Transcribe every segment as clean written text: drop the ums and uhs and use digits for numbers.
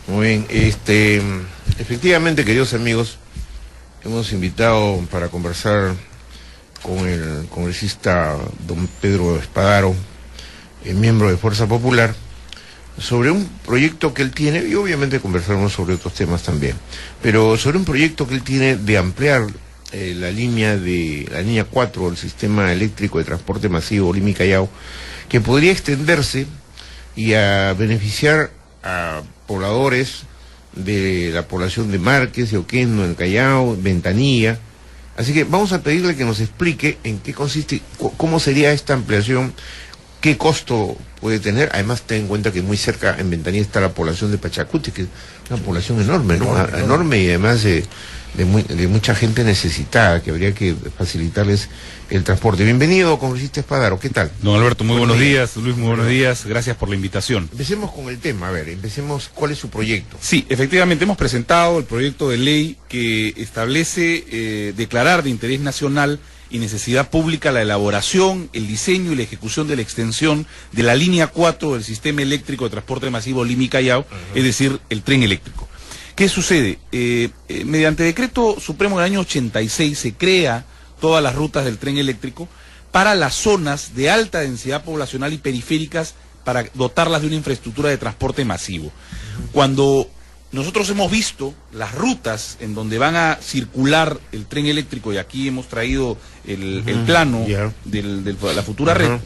Muy bien, efectivamente, queridos amigos, hemos invitado para conversar con el congresista don Pedro Espadaro, miembro de Fuerza Popular, sobre un proyecto que él tiene, y obviamente conversaremos sobre otros temas también, pero sobre un proyecto que él tiene de ampliar la línea 4 del sistema eléctrico de transporte masivo Lima-Callao, que podría extenderse y a beneficiar a pobladores de la población de Márquez, de Oquendo, en Callao, Ventanilla. Así que vamos a pedirle que nos explique en qué consiste, cómo sería esta ampliación, qué costo puede tener. Además, ten en cuenta que muy cerca en Ventanilla está la población de Pachacuti, que es una población enorme, ¿no? Enorme, y además de mucha gente necesitada, que habría que facilitarles el transporte. Bienvenido, congresista Espadaro, ¿qué tal? Don Alberto, muy buenos días. Luis, muy buenos días. Gracias por la invitación. Empecemos con el tema, ¿cuál es su proyecto? Sí, efectivamente, hemos presentado el proyecto de ley que establece declarar de interés nacional y necesidad pública la elaboración, el diseño y la ejecución de la extensión de la línea 4 del sistema eléctrico de transporte masivo Lima-Callao, es decir, el tren eléctrico. ¿Qué sucede? Mediante decreto supremo del año 86 se crea todas las rutas del tren eléctrico para las zonas de alta densidad poblacional y periféricas, para dotarlas de una infraestructura de transporte masivo. Cuando nosotros hemos visto las rutas en donde van a circular el tren eléctrico, y aquí hemos traído el plano de la futura red,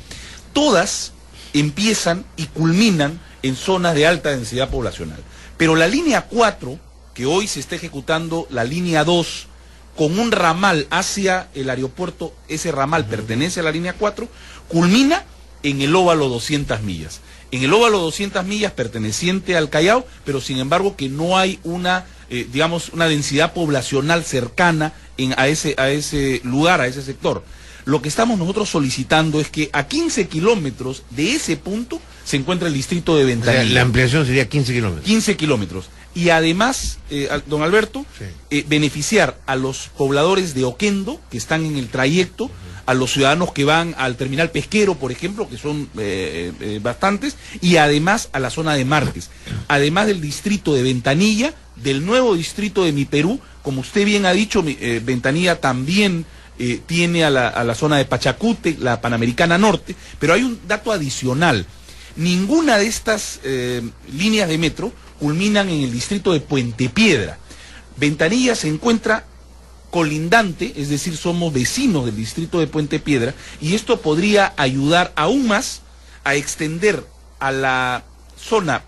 todas empiezan y culminan en zonas de alta densidad poblacional. Pero la línea 4, que hoy se está ejecutando, la línea 2, con un ramal hacia el aeropuerto, ese ramal pertenece a la línea 4, culmina en el óvalo 200 millas. En el óvalo 200 millas perteneciente al Callao, pero sin embargo que no hay una, una densidad poblacional cercana a ese lugar, a ese sector. Lo que estamos nosotros solicitando es que a 15 kilómetros de ese punto se encuentra el distrito de Ventanilla. O sea, la ampliación sería 15 kilómetros. 15 kilómetros. Y además, don Alberto, beneficiar a los pobladores de Oquendo, que están en el trayecto, a los ciudadanos que van al terminal pesquero, por ejemplo, que son bastantes, y además a la zona de Márquez. Además del distrito de Ventanilla, del nuevo distrito de Mi Perú, como usted bien ha dicho, Ventanilla también tiene a la zona de Pachacute, la Panamericana Norte, pero hay un dato adicional. Ninguna de estas líneas de metro culminan en el distrito de Puente Piedra. Ventanilla se encuentra colindante, es decir, somos vecinos del distrito de Puente Piedra, y esto podría ayudar aún más a extender a la zona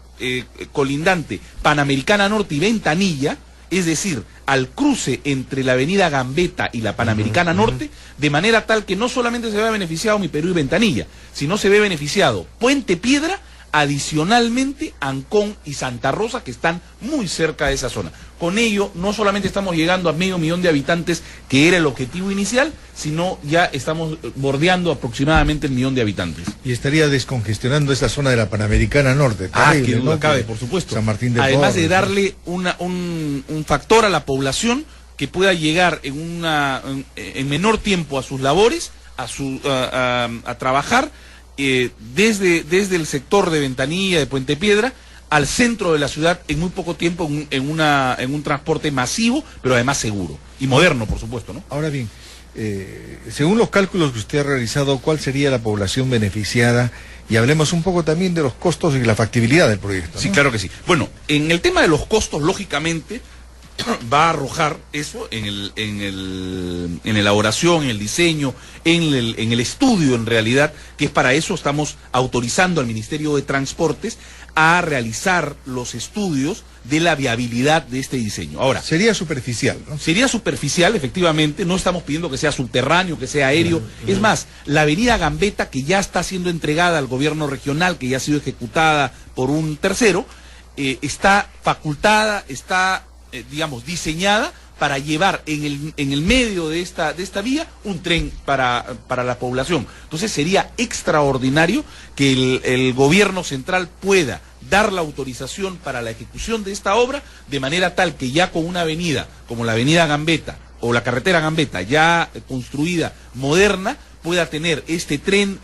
colindante Panamericana Norte y Ventanilla, es decir, al cruce entre la avenida Gambetta y la Panamericana Norte, de manera tal que no solamente se vea beneficiado Mi Perú y Ventanilla, sino se ve beneficiado Puente Piedra, adicionalmente Ancón y Santa Rosa, que están muy cerca de esa zona. Con ello, no solamente estamos llegando a 500,000 de habitantes, que era el objetivo inicial, sino ya estamos bordeando aproximadamente el 1,000,000 de habitantes. Y estaría descongestionando esa zona de la Panamericana Norte. Terrible, que duda cabe, por supuesto. San Martín de Además Porres, de darle un factor a la población que pueda llegar en menor tiempo a sus labores, a trabajar, desde el sector de Ventanilla, de Puente Piedra, al centro de la ciudad en muy poco tiempo, en un transporte masivo, pero además seguro y moderno, por supuesto, ¿no? Ahora bien, según los cálculos que usted ha realizado, ¿cuál sería la población beneficiada? Y hablemos un poco también de los costos y la factibilidad del proyecto, ¿no? Sí, claro que sí. Bueno, en el tema de los costos, lógicamente, va a arrojar eso en la elaboración, en el diseño, en el estudio, en realidad, que es para eso estamos autorizando al Ministerio de Transportes a realizar los estudios de la viabilidad de este diseño. Ahora, sería superficial, ¿no? Sería superficial, efectivamente. No estamos pidiendo que sea subterráneo, que sea aéreo. Es más, la avenida Gambetta, que ya está siendo entregada al gobierno regional, que ya ha sido ejecutada por un tercero, está facultada, está diseñada para llevar en el medio de esta vía un tren para la población. Entonces sería extraordinario que el gobierno central pueda dar la autorización para la ejecución de esta obra, de manera tal que ya con una avenida como la avenida Gambetta o la carretera Gambetta ya construida, moderna, pueda tener este tren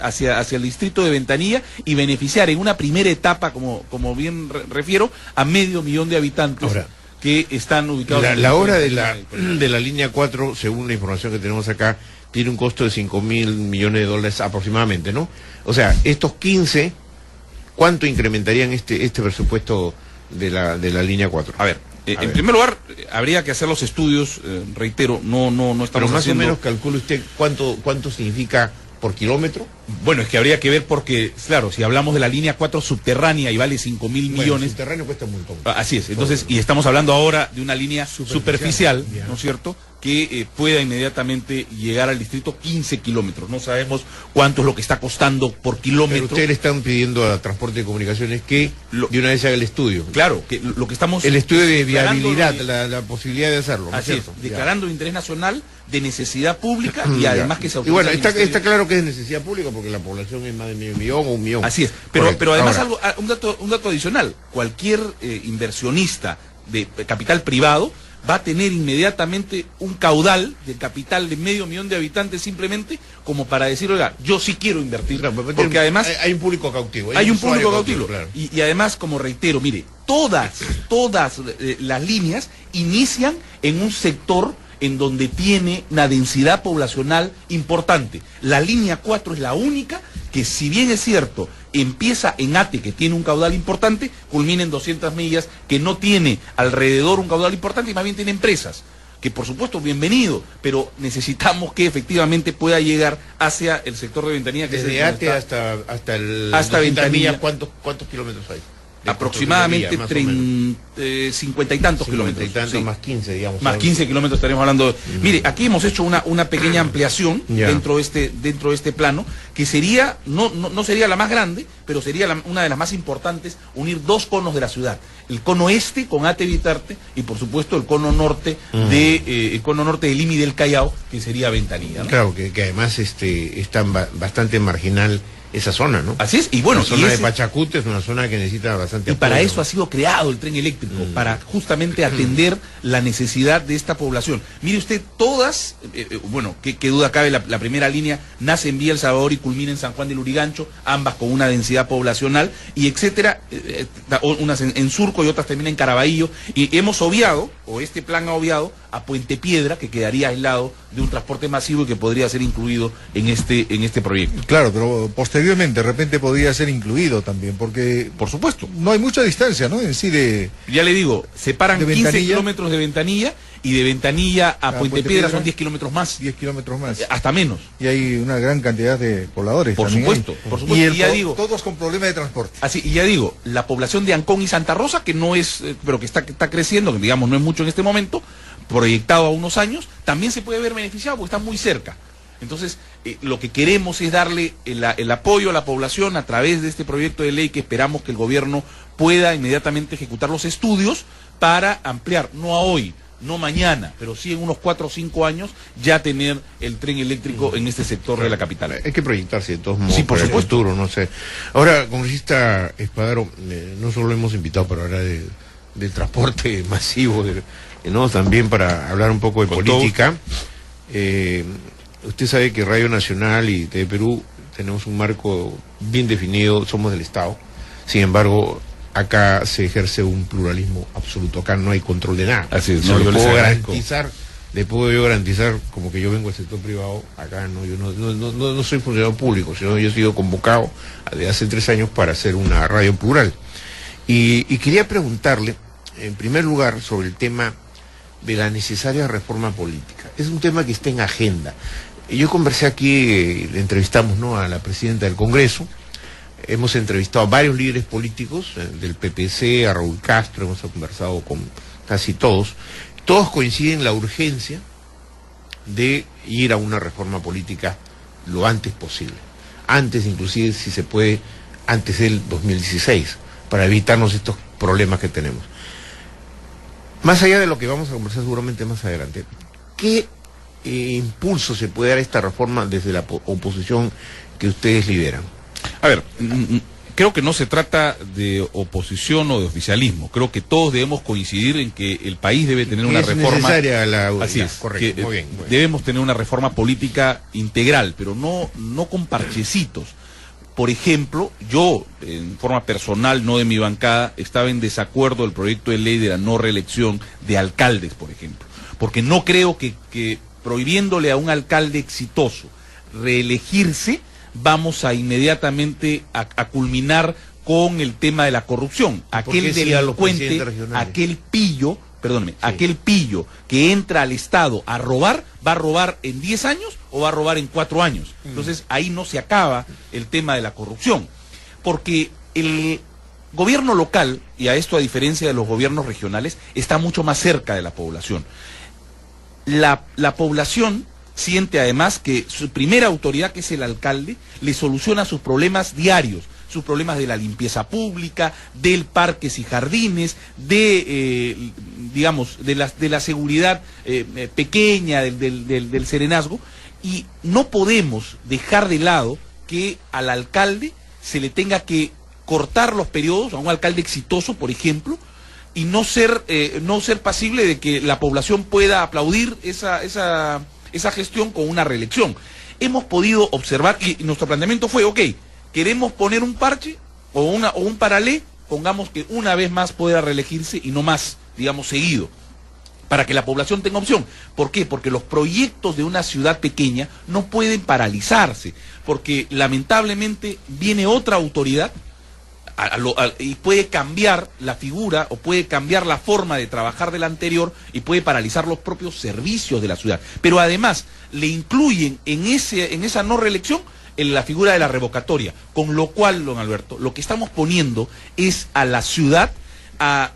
hacia el distrito de Ventanilla y beneficiar en una primera etapa, como bien refiero, a 500.000 de habitantes. Ahora, que están ubicados... La obra de la línea 4, según la información que tenemos acá, tiene un costo de $5.000 millones aproximadamente, ¿no? O sea, estos 15, ¿cuánto incrementarían este presupuesto de la línea 4? A ver, en primer lugar, habría que hacer los estudios, reitero, no estamos Pero más haciendo... o menos calcule usted cuánto significa por kilómetro. Bueno, es que habría que ver porque, claro, si hablamos de la línea 4 subterránea y vale 5.000 millones... El subterráneo cuesta un montón. Así es, entonces, y estamos hablando ahora de una línea superficial, ¿no es cierto?, que pueda inmediatamente llegar al distrito 15 kilómetros. No sabemos cuánto es lo que está costando por kilómetro. Pero ustedes le están pidiendo a Transporte de Comunicaciones que de una vez haga el estudio. Claro, que lo que estamos... El estudio de viabilidad, la posibilidad de hacerlo. ¿no Así es, declarando de interés nacional, de necesidad pública y además que se autoriza. Y bueno, está claro que es necesidad pública porque la población es más de 500.000 o 1 millón. Así es, pero además un dato adicional, cualquier inversionista de capital privado va a tener inmediatamente un caudal de capital de 500.000 de habitantes simplemente como para decir, oiga, yo sí quiero invertir. Claro, porque además hay un público cautivo. Hay un público cautivo. Claro. Y además, como reitero, mire, todas las líneas inician en un sector en donde tiene una densidad poblacional importante. La línea 4 es la única que, si bien es cierto, empieza en Ate, que tiene un caudal importante, culmina en 200 millas, que no tiene alrededor un caudal importante y más bien tiene empresas, que por supuesto bienvenido, pero necesitamos que efectivamente pueda llegar hacia el sector de Ventanilla. Que desde Ate hasta Ventanilla. ¿Cuántos kilómetros hay? Aproximadamente 50 y tantos kilómetros. Sí. Más 15, digamos. Más 15 kilómetros estaríamos hablando. Mire, aquí hemos hecho una pequeña ampliación dentro de este plano, que sería, no sería la más grande, pero sería una de las más importantes, unir dos conos de la ciudad. El cono este con Ate Vitarte y por supuesto el cono norte de Lima y del Callao, que sería Ventanilla, ¿no? Claro, que además está bastante marginal esa zona, ¿no? Así es, y bueno, la zona de Pachacute es una zona que necesita bastante apoyo. Y para eso ¿no? ha sido creado el tren eléctrico, para justamente atender la necesidad de esta población. Mire usted, todas, bueno, qué duda cabe, la primera línea nace en Villa El Salvador y culmina en San Juan del Lurigancho, ambas con una densidad poblacional, y etcétera, unas en Surco y otras también en Caraballo, y hemos obviado, o este plan ha obviado, a Puente Piedra, que quedaría aislado de un transporte masivo y que podría ser incluido en este proyecto. Claro, pero posteriormente de repente podría ser incluido también, porque por supuesto no hay mucha distancia, ¿no? En sí de... Ya le digo, separan 15 kilómetros de Ventanilla y de Ventanilla a Puente Piedra son 10 kilómetros más. 10 kilómetros más. Hasta menos. Y hay una gran cantidad de pobladores. Por supuesto. Y ya digo, todos con problemas de transporte. Así, y ya digo, la población de Ancón y Santa Rosa, que no es, pero que está creciendo, que digamos no es mucho en este momento, proyectado a unos años, también se puede ver beneficiado porque está muy cerca. Entonces, lo que queremos es darle el apoyo a la población a través de este proyecto de ley, que esperamos que el gobierno pueda inmediatamente ejecutar los estudios para ampliar, no a hoy, no mañana, pero sí en unos 4 o 5 años, ya tener el tren eléctrico en este sector de la capital. Hay que proyectarse de todos modos, sí, por para supuesto. el futuro, no sé. Ahora, congresista Espadaro, no solo hemos invitado para hablar del transporte masivo, no, también para hablar un poco de política. Usted sabe que Radio Nacional y TV Perú tenemos un marco bien definido, somos del Estado. Sin embargo, acá se ejerce un pluralismo absoluto, acá no hay control de nada. Así es, no, yo le puedo yo garantizar, como que yo vengo del sector privado, acá no, yo no soy funcionario público, sino yo he sido convocado desde hace 3 años para hacer una radio plural. Y quería preguntarle, en primer lugar, sobre el tema de la necesaria reforma política. Es un tema que está en agenda. Yo conversé aquí, le entrevistamos, ¿no?, a la presidenta del Congreso, hemos entrevistado a varios líderes políticos, del PPC, a Raúl Castro, hemos conversado con casi todos coinciden en la urgencia de ir a una reforma política lo antes posible, antes inclusive, si se puede, antes del 2016, para evitarnos estos problemas que tenemos. Más allá de lo que vamos a conversar seguramente más adelante, ¿qué impulso se puede dar a esta reforma desde la oposición que ustedes lideran? A ver, Creo que no se trata de oposición o de oficialismo. Creo que todos debemos coincidir en que el país debe tener una reforma. Necesaria así es, correcto, que, muy bien. debemos tener una reforma política integral, pero no con parchecitos. Por ejemplo, yo, en forma personal, no de mi bancada, estaba en desacuerdo del proyecto de ley de la no reelección de alcaldes, por ejemplo. Porque no creo que prohibiéndole a un alcalde exitoso reelegirse, vamos a inmediatamente a culminar con el tema de la corrupción. Aquel delincuente, aquel pillo, perdóneme, aquel pillo que entra al Estado a robar, ¿va a robar en 10 años o va a robar en 4 años? Entonces ahí no se acaba el tema de la corrupción. Porque el gobierno local, y a esto a diferencia de los gobiernos regionales, está mucho más cerca de la población. La población siente además que su primera autoridad, que es el alcalde, le soluciona sus problemas diarios, sus problemas de la limpieza pública, del parques y jardines, digamos, de la seguridad pequeña, del serenazgo, y no podemos dejar de lado que al alcalde se le tenga que cortar los periodos, a un alcalde exitoso, por ejemplo, y no ser pasible de que la población pueda aplaudir esa gestión con una reelección. Hemos podido observar, y nuestro planteamiento fue, ok, queremos poner un parche o un paralé, pongamos que una vez más pueda reelegirse y no más, digamos, seguido, para que la población tenga opción. ¿Por qué? Porque los proyectos de una ciudad pequeña no pueden paralizarse, porque lamentablemente viene otra autoridad y puede cambiar la figura o puede cambiar la forma de trabajar del anterior y puede paralizar los propios servicios de la ciudad. Pero además le incluyen en esa no reelección en la figura de la revocatoria, con lo cual, don Alberto, lo que estamos poniendo es a la ciudad a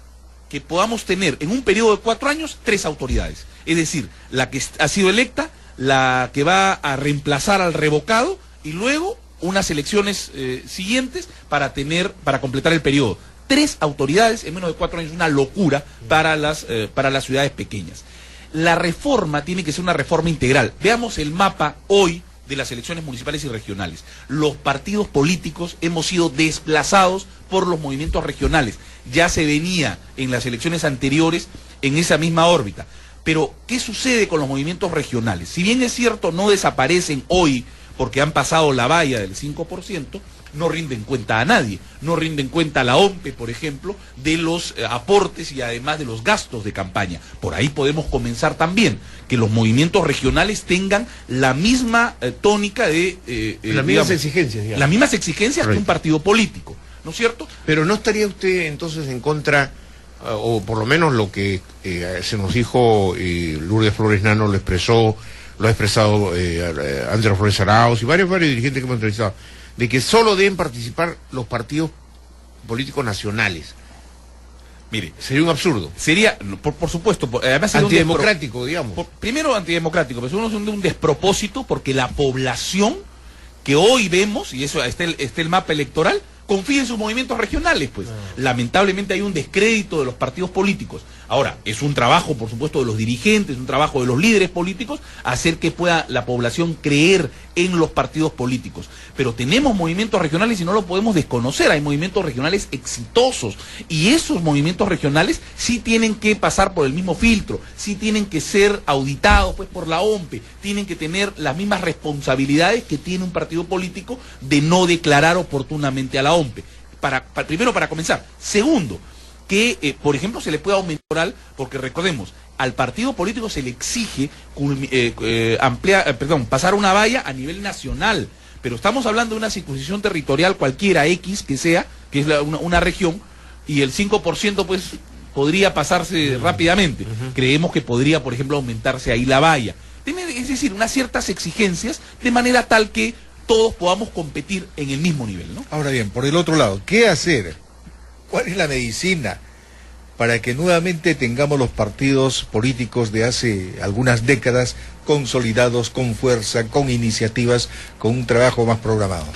que podamos tener en un periodo de 4 años 3 autoridades, es decir, la que ha sido electa, la que va a reemplazar al revocado y luego unas elecciones siguientes para completar el periodo. 3 autoridades en menos de 4 años, una locura para las ciudades pequeñas. La reforma tiene que ser una reforma integral. Veamos el mapa hoy de las elecciones municipales y regionales. Los partidos políticos hemos sido desplazados por los movimientos regionales. Ya se venía en las elecciones anteriores en esa misma órbita. Pero, ¿qué sucede con los movimientos regionales? Si bien es cierto, no desaparecen hoy porque han pasado la valla del 5%, no rinden cuenta a nadie. No rinden cuenta a la OMPE, por ejemplo, de los aportes y además de los gastos de campaña. Por ahí podemos comenzar también, que los movimientos regionales tengan la misma tónica de... las mismas exigencias, digamos. Las mismas exigencias que un partido político, ¿no es cierto? Pero ¿no estaría usted entonces en contra, o por lo menos lo que se nos dijo Lourdes Flores Nano lo ha expresado Andrés Flores Arauz y varios dirigentes que hemos entrevistado, de que solo deben participar los partidos políticos nacionales? Mire, sería un absurdo. Sería, por supuesto, además antidemocrático, digamos. Primero antidemocrático, pero segundo un despropósito, porque la población que hoy vemos, y eso está el mapa electoral, confía en sus movimientos regionales, pues. Lamentablemente hay un descrédito de los partidos políticos. Ahora, es un trabajo, por supuesto, de los dirigentes, un trabajo de los líderes políticos, hacer que pueda la población creer en los partidos políticos. Pero tenemos movimientos regionales y no lo podemos desconocer. Hay movimientos regionales exitosos y esos movimientos regionales sí tienen que pasar por el mismo filtro, sí tienen que ser auditados pues por la OMPE, tienen que tener las mismas responsabilidades que tiene un partido político de no declarar oportunamente a la OMPE. Primero, para comenzar. Segundo, que, por ejemplo, se le pueda aumentar, porque recordemos, al partido político se le exige pasar una valla a nivel nacional, pero estamos hablando de una circunscripción territorial cualquiera, X que sea, que es una región, y el 5% pues podría pasarse rápidamente. Creemos que podría, por ejemplo, aumentarse ahí la valla. Es decir, unas ciertas exigencias de manera tal que todos podamos competir en el mismo nivel, ¿no? Ahora bien, por el otro lado, ¿qué hacer? ¿Cuál es la medicina para que nuevamente tengamos los partidos políticos de hace algunas décadas consolidados, con fuerza, con iniciativas, con un trabajo más programado?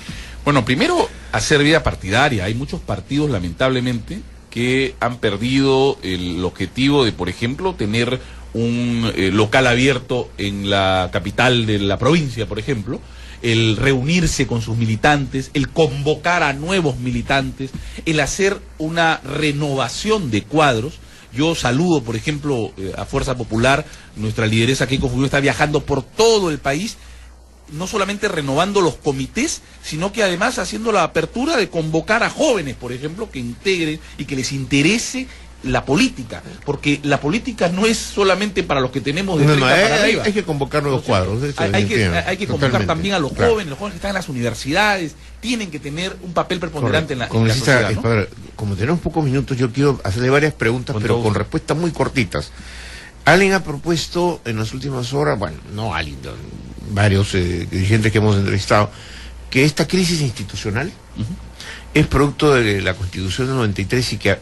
Bueno, primero, hacer vida partidaria. Hay muchos partidos, lamentablemente, que han perdido el objetivo de, por ejemplo, tener un local abierto en la capital de la provincia, por ejemplo, el reunirse con sus militantes, el convocar a nuevos militantes, el hacer una renovación de cuadros. Yo saludo, por ejemplo, a Fuerza Popular, nuestra lideresa Keiko Fujimori está viajando por todo el país, no solamente renovando los comités, sino que además haciendo la apertura de convocar a jóvenes, por ejemplo, que integren y que les interese la política, porque la política no es solamente para los que tenemos de 30 para arriba. Hay que convocar nuevos cuadros. Hay que convocar también a los jóvenes que están en las universidades, tienen que tener un papel preponderante en la sociedad, ¿no? Como tenemos pocos minutos, yo quiero hacerle varias preguntas, pero con respuestas muy cortitas. Alguien ha propuesto en las últimas horas, bueno, no alguien, varios dirigentes que hemos entrevistado, que esta crisis institucional es producto de la Constitución del 93 y que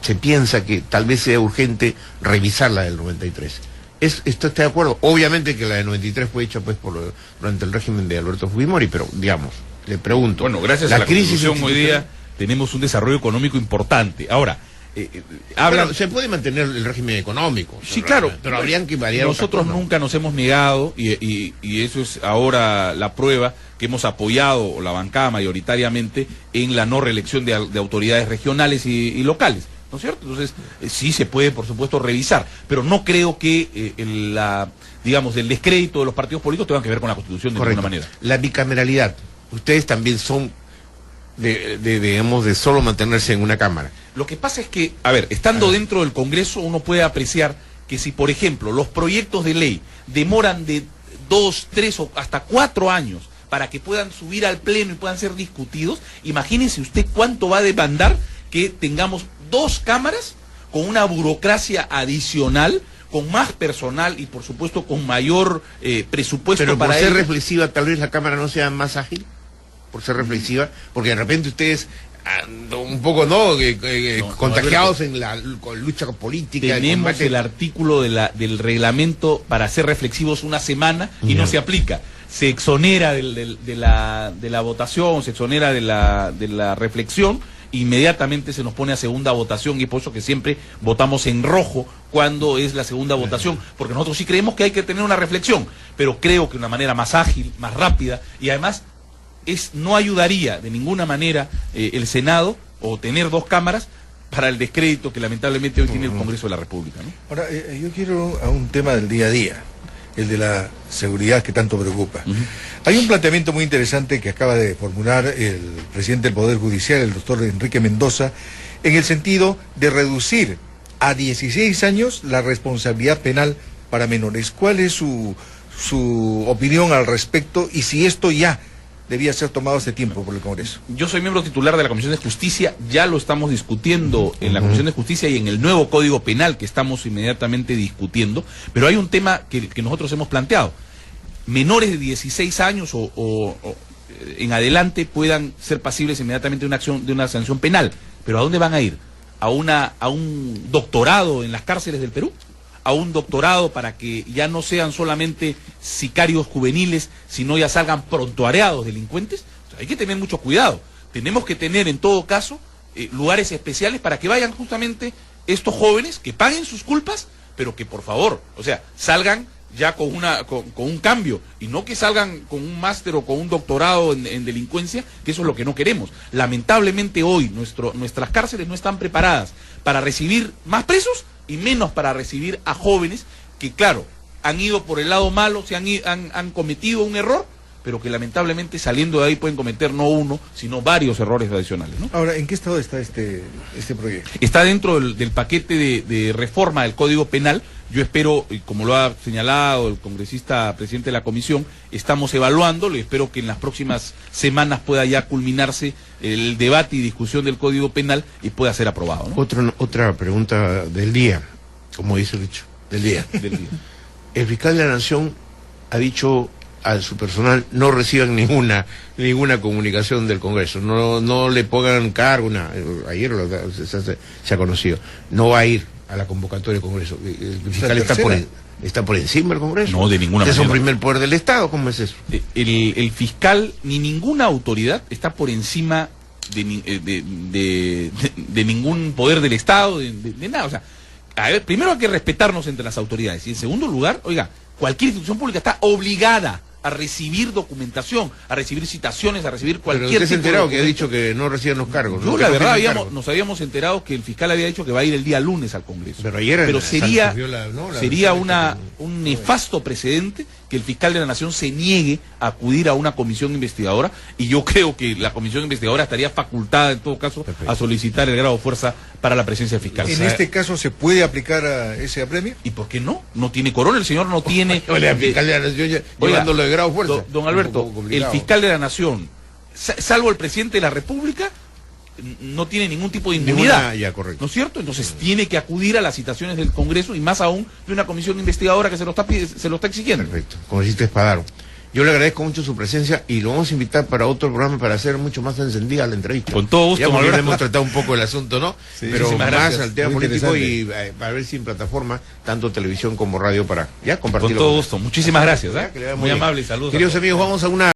se piensa que tal vez sea urgente revisar la del 93. ¿Esto está de acuerdo? Obviamente que la del 93 fue hecha pues durante el régimen de Alberto Fujimori, pero digamos, le pregunto. Bueno, gracias a la Constitución hoy día tenemos un desarrollo económico importante. Ahora, se puede mantener el régimen económico. Sí, claro. Pero habrían que variar. Nosotros nunca nos hemos negado, y eso es ahora la prueba, que hemos apoyado la bancada mayoritariamente en la no reelección de autoridades regionales y locales, ¿no es cierto? Entonces, sí se puede, por supuesto, revisar, pero no creo que el descrédito de los partidos políticos tenga que ver con la Constitución de ninguna manera. La bicameralidad, ustedes también son de solo mantenerse en una cámara. Lo que pasa es que, a ver, estando dentro del Congreso, uno puede apreciar que si, por ejemplo, los proyectos de ley demoran de 2, 3 o hasta 4 años para que puedan subir al Pleno y puedan ser discutidos, imagínense usted cuánto va a demandar que tengamos 2 cámaras con una burocracia adicional, con más personal y, por supuesto, con mayor presupuesto. Pero para ser reflexiva, tal vez la Cámara no sea más ágil, por ser reflexiva, porque de repente ustedes un poco contagiados en la lucha política. Tenemos el artículo del reglamento para ser reflexivos una semana y no se aplica. Se exonera de la votación, se exonera de la reflexión, inmediatamente se nos pone a segunda votación, y es por eso que siempre votamos en rojo cuando es la segunda votación, porque nosotros sí creemos que hay que tener una reflexión, pero creo que de una manera más ágil, más rápida, y además no ayudaría de ninguna manera el Senado o tener 2 cámaras para el descrédito que lamentablemente hoy tiene el Congreso de la República, ¿no? Ahora, yo quiero a un tema del día a día, el de la seguridad que tanto preocupa. Hay un planteamiento muy interesante que acaba de formular el presidente del Poder Judicial, el doctor Enrique Mendoza, en el sentido de reducir a 16 años la responsabilidad penal para menores. ¿Cuál es su opinión al respecto y si esto ya debía ser tomado hace tiempo por el Congreso? Yo soy miembro titular de la Comisión de Justicia, ya lo estamos discutiendo en la Comisión de Justicia y en el nuevo Código Penal que estamos inmediatamente discutiendo, pero hay un tema que nosotros hemos planteado. Menores de 16 años o en adelante puedan ser pasibles inmediatamente de una sanción penal, pero ¿a dónde van a ir? ¿A un doctorado en las cárceles del Perú? ¿A un doctorado para que ya no sean solamente sicarios juveniles, sino ya salgan prontuariados delincuentes? O sea, hay que tener mucho cuidado. Tenemos que tener, en todo caso, lugares especiales para que vayan justamente estos jóvenes, que paguen sus culpas, pero que por favor, o sea, salgan ya con un cambio, y no que salgan con un máster o con un doctorado en delincuencia, que eso es lo que no queremos. Lamentablemente hoy nuestras cárceles no están preparadas para recibir más presos y menos para recibir a jóvenes que, claro, han ido por el lado malo, han cometido un error, pero que lamentablemente saliendo de ahí pueden cometer no uno, sino varios errores adicionales, ¿no? Ahora, ¿en qué estado está este proyecto? Está dentro del paquete de reforma del Código Penal. Yo espero, como lo ha señalado el congresista presidente de la comisión, estamos evaluándolo y espero que en las próximas semanas pueda ya culminarse el debate y discusión del Código Penal y pueda ser aprobado, ¿no? Otra pregunta del día, como dice el dicho, del día. El fiscal de la Nación ha dicho a su personal: no reciban ninguna comunicación del Congreso, no le pongan cargo, ayer se ha conocido, no va a ir a la convocatoria del Congreso. El fiscal está por encima del Congreso. No, de ninguna manera. Es un primer poder del Estado, ¿cómo es eso? El fiscal ni ninguna autoridad está por encima de ningún poder del Estado, de nada. O sea, a ver, primero hay que respetarnos entre las autoridades, y en segundo lugar, oiga, cualquier institución pública está obligada a recibir documentación, a recibir citaciones, a recibir Pero cualquier usted se ha tipo de enterado que ha documento. dicho que no reciben los cargos. Yo ¿no? la Que no verdad tienen cargos. nos habíamos enterado que el fiscal había dicho que va a ir el día lunes al Congreso. Pero ayer sería surgió la sería versión un nefasto precedente que el fiscal de la Nación se niegue a acudir a una comisión investigadora, y yo creo que la comisión investigadora estaría facultada en todo caso a solicitar el grado de fuerza para la presencia del fiscal. ¿En este caso se puede aplicar a ese apremio? ¿Y por qué no? No tiene corona, el señor no tiene... Oye, el fiscal de la Nación llevándolo de grado de fuerza. Don Alberto, el fiscal de la Nación, salvo el presidente de la República, no tiene ningún tipo de inmunidad. Ya, correcto. ¿No es cierto? Entonces tiene que acudir a las citaciones del Congreso, y más aún de una comisión investigadora que se lo está exigiendo. Perfecto, como dijiste, Espadaro. Yo le agradezco mucho su presencia y lo vamos a invitar para otro programa para hacer mucho más encendida la entrevista. Con todo gusto, ya porque Alberto. hemos tratado un poco el asunto, ¿no? Sí, pero muchísimas más gracias. al tema Muy político y interesante. para ver si en plataforma, tanto televisión como radio, para ya Con compartirlo. todo gusto. Muchísimas gracias. Ya, que le vaya Muy bien. amable y saludos. Queridos a todos. amigos, vamos a una